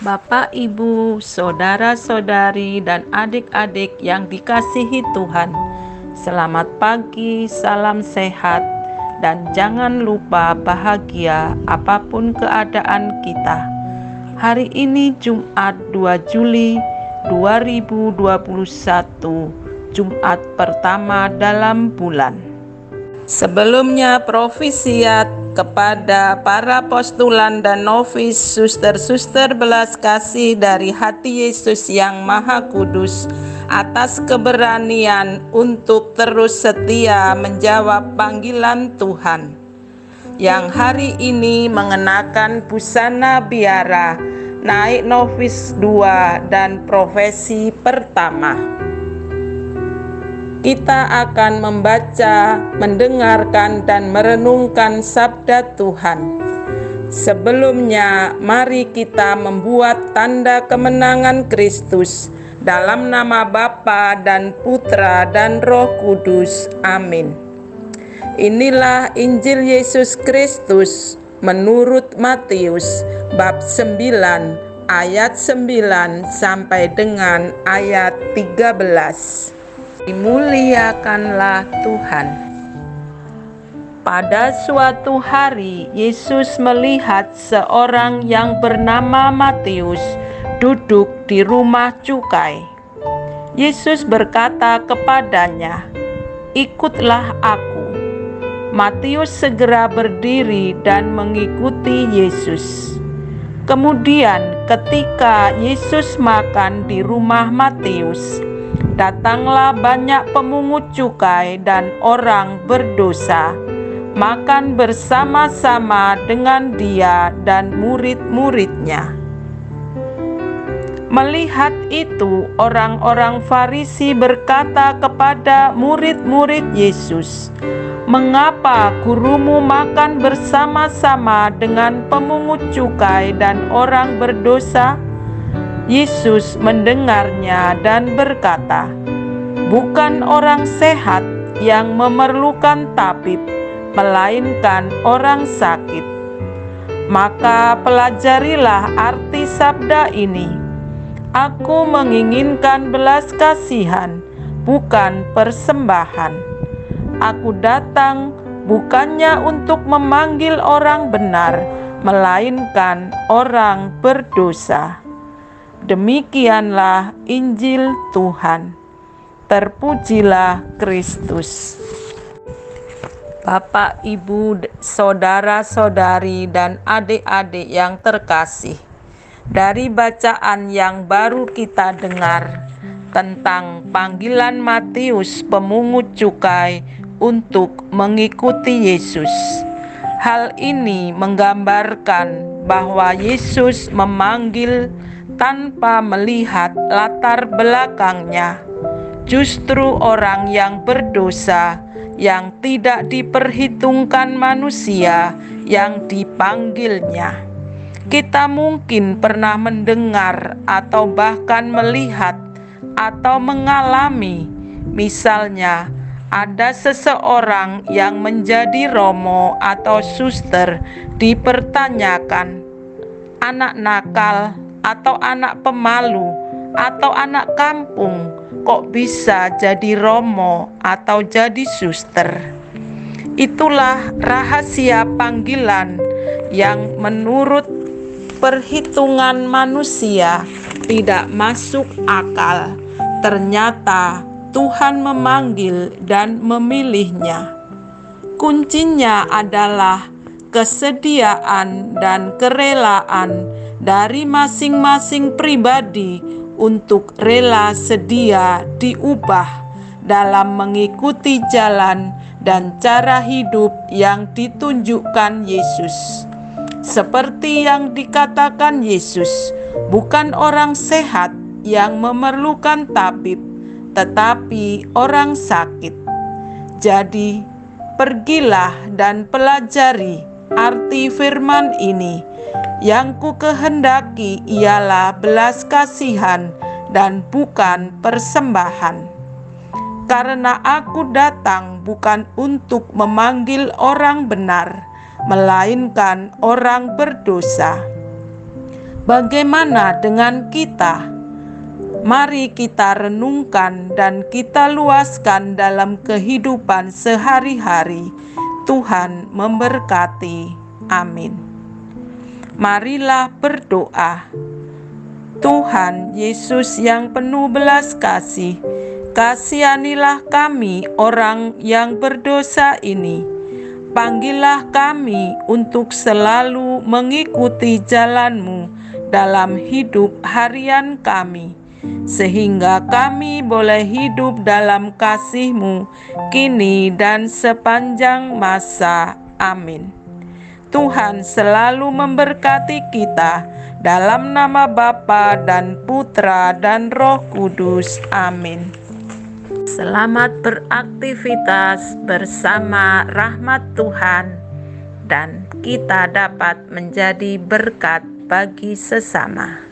Bapak, Ibu, saudara-saudari, dan adik-adik yang dikasihi Tuhan, selamat pagi, salam sehat, dan jangan lupa bahagia apapun keadaan kita. Hari ini Jumat 2 Juli 2021, Jumat pertama dalam bulan. Sebelumnya profisiat kepada para postulan dan novis, suster-suster belas kasih dari hati Yesus yang Maha Kudus, atas keberanian untuk terus setia menjawab panggilan Tuhan, yang hari ini mengenakan busana biara, naik novis 2 dan profesi pertama. Kita akan membaca, mendengarkan, dan merenungkan sabda Tuhan. Sebelumnya, mari kita membuat tanda kemenangan Kristus dalam nama Bapa dan Putra dan Roh Kudus. Amin. Inilah Injil Yesus Kristus menurut Matius bab 9 ayat 9 sampai dengan ayat 13. Dimuliakanlah Tuhan. Pada suatu hari, Yesus melihat seorang yang bernama Matius duduk di rumah cukai. Yesus berkata kepadanya, "Ikutlah aku." Matius segera berdiri dan mengikuti Yesus. Kemudian ketika Yesus makan di rumah Matius, datanglah banyak pemungut cukai dan orang berdosa, makan bersama-sama dengan dia dan murid-muridnya. Melihat itu, orang-orang Farisi berkata kepada murid-murid Yesus, "Mengapa gurumu makan bersama-sama dengan pemungut cukai dan orang berdosa?" Yesus mendengarnya dan berkata, "Bukan orang sehat yang memerlukan tabib, melainkan orang sakit. Maka pelajarilah arti sabda ini, Aku menginginkan belas kasihan, bukan persembahan. Aku datang bukannya untuk memanggil orang benar, melainkan orang berdosa." Demikianlah Injil Tuhan. Terpujilah Kristus. Bapak, Ibu, saudara-saudari, dan adik-adik yang terkasih, dari bacaan yang baru kita dengar tentang panggilan Matius pemungut cukai untuk mengikuti Yesus, hal ini menggambarkan bahwa Yesus memanggil tanpa melihat latar belakangnya. Justru orang yang berdosa, yang tidak diperhitungkan manusia, yang dipanggilnya. Kita mungkin pernah mendengar atau bahkan melihat atau mengalami, misalnya ada seseorang yang menjadi romo atau suster dipertanyakan, anak nakal atau anak pemalu atau anak kampung kok bisa jadi romo atau jadi suster. Itulah rahasia panggilan yang menurut perhitungan manusia tidak masuk akal. Ternyata Tuhan memanggil dan memilihnya. Kuncinya adalah kesediaan dan kerelaan dari masing-masing pribadi untuk rela sedia diubah dalam mengikuti jalan dan cara hidup yang ditunjukkan Yesus. Seperti yang dikatakan Yesus, bukan orang sehat yang memerlukan tabib, tetapi orang sakit. Jadi, pergilah dan pelajari arti firman ini. Yang ku kehendaki ialah belas kasihan dan bukan persembahan. Karena aku datang bukan untuk memanggil orang benar, melainkan orang berdosa. Bagaimana dengan kita? Mari kita renungkan dan kita luaskan dalam kehidupan sehari-hari. Tuhan memberkati. Amin. Marilah berdoa. Tuhan Yesus yang penuh belas kasih, kasihanilah kami orang yang berdosa ini. Panggillah kami untuk selalu mengikuti jalan-Mu dalam hidup harian kami, sehingga kami boleh hidup dalam kasih-Mu kini dan sepanjang masa. Amin. Tuhan selalu memberkati kita, dalam nama Bapa dan Putra dan Roh Kudus. Amin. Selamat beraktivitas bersama rahmat Tuhan, dan kita dapat menjadi berkat bagi sesama.